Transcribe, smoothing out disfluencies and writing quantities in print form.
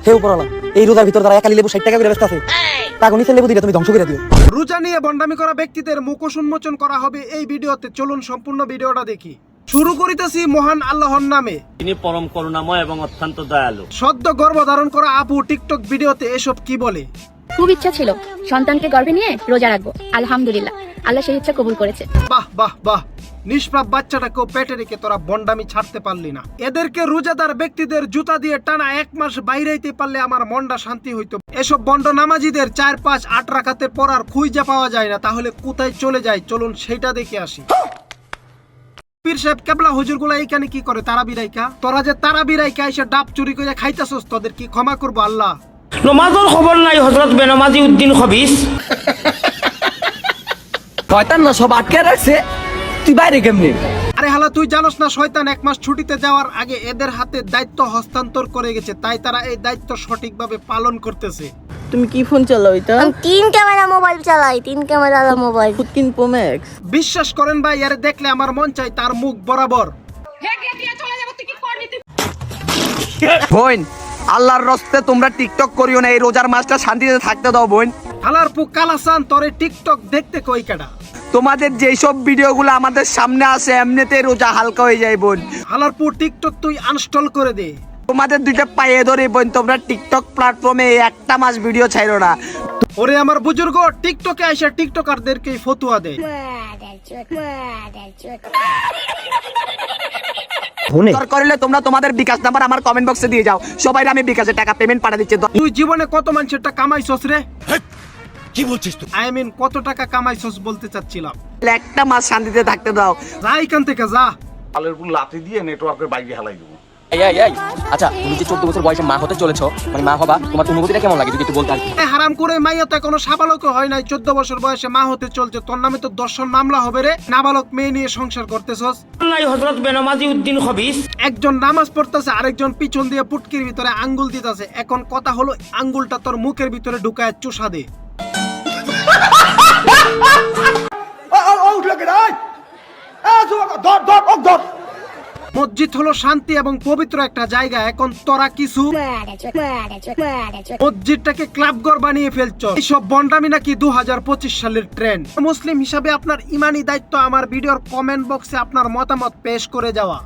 হে উপরওয়ালা, এই রোজার ভিতর তারা একালি লেবু 60 টাকা করে বেচতাছে, টাকা নিচে লেবু দিলে তুমি ধ্বংস করে দিও। রোজা নিয়ে বন্ডামি করা ব্যক্তিদের মুখোশ উন্মোচন করা হবে এই ভিডিওতে। চলুন সম্পূর্ণ ভিডিওটা দেখি। শুরু করিতেছি মহান আল্লাহর নামে, তিনি পরম করুণাময় এবং অত্যন্ত দয়ালু। সদ্য গর্ভধারণ করা আপু টিকটক ভিডিওতে এসব কি বলে? খুব ইচ্ছা ছিল সন্তানকে গর্ভে নিয়ে রোজা রাখবো, আলহামদুলিল্লাহ আল্লাহ সেই ইচ্ছা কবুল করেছে। বাহ বাহ বাহ, নিষ্পাপ বাচ্চাটাকেও পেটে রেখে তোরা বন্ডামি ছাড়তে পারলি না। এদেরকে রোজাদার ব্যক্তিদের জুতা দিয়ে টানা 1 মাস বাইরেইতে পারলে আমার মনটা শান্তি হইতো। এসব বন্ড নামাজিদের 4, 5, 8 রাকাতের পর আর খুঁজে পাওয়া যায় না, তাহলে কোথায় চলে যায় চলুন সেটা দেখে আসি। পীর সাহেব কেবলা হুজুর গুলা এইখানে কি করে? তারাবি রাইকা? তোরা যে তারাবি রাইকা এসে ডাব চুরি করে খাইতাছস, তোদের কি ক্ষমা করবো আল্লাহ? নমাজের খবর নাই হযরত বেনমাজি উদ্দিন খবিস। শয়তান না সব আটকে রাখছে, তুই বাইরে কেমনে? আরে হালা, তুই জানোস না শয়তান 1 মাস ছুটিতে যাওয়ার আগে এদের হাতে দায়িত্ব হস্তান্তর করে গেছে, তাই তারা এই দায়িত্ব সঠিকভাবে পালন করতেছে। তুমি কি ফোন চালাও এটা? আমি 3 ক্যামেরা মোবাইল চালাই, 3 ক্যামেরা মোবাইল। 14 Pro Max। বিশ্বাস করেন ভাই, আরে দেখলে আমার মন চাই তার মুখ বরাবর। বোন, আল্লাহর রস্তে তোমরা টিকটক করিও না, এই রোজার মাসটা শান্তিতে থাকতে দাও বোন। হালার পু কালাসান, তোরে টিকটক দেখতে কই কাটা? তোমাদের যেসব ভিডিওগুলো আমাদের সামনে আসে এমনিতে রোজা হালকা হয়ে যায় বোন। হালার পু টিকটক তুই আনস্টল করে দে। তোমাদের দুইটা পায়ে ধরে বোন, তোমরা টিকটক প্ল্যাটফর্মে 1 মাস ভিডিও ছাইরো না। ওরে আমার বুজুর্গ, টিকটকে এসে টিকটকারদেরকে ফতুয়া দেয়। দরকার করলে তোমরা তোমাদের বিকাশ নাম্বার আমার কমেন্ট বক্সে দিয়ে যাও, সবাই আমি বিকাশে টাকা পেমেন্ট পাঠিয়ে দিচ্ছি। তুই জীবনে কত মানুষের টাকা কামাইছস রে? কি বলছিস তুই? আই মিন কত টাকা কামাইছস বলতে চাচ্ছিলাম। 1 মাস শান্তিতে থাকতে দাও। যা এখান থেকে যা। আলের পুর লাথি দিয়ে নেটওয়ার্কের বাইরে হালাই দেবো। আচ্ছা, তুমি যে 14 বছর বয়সে মা হতে চলেছো, মানে মা হবা, তোমার অনুভূতিটা কেমন লাগে যদি একটু বলতে? আর কি হারাম করে মাইয়া তো এখনো সাবালক হয় নাই, 14 বছর বয়সে মা হতে চলছে, তোর নামে তো দর্শন মামলা হবে রে। নাবালক মেয়ে নিয়ে সংসার করতেছস। নাই হযরত বেনমাজি উদ্দিন খবিস। একজন নামাজ পড়তেছে, আরেকজন পিছন দিয়ে পুটকির ভিতরে আঙ্গুল দিতেছে। এখন কথা হলো আঙ্গুলটা তোর মুখের ভিতরে ঢুকায় চুষা দে। মসজিদ হলো শান্তি এবং পবিত্র একটা জায়গা, এখন তোরা কিছু মসজিদটাকে ক্লাবঘর বানিয়ে ফেলছো। এইসব বন্ডামি নাকি 2025 সালের ট্রেন্ড। মুসলিম হিসাবে আপনার ইমানি দায়িত্ব আমার ভিডিওর কমেন্ট বক্সে আপনার মতামত পেশ করে যাওয়া।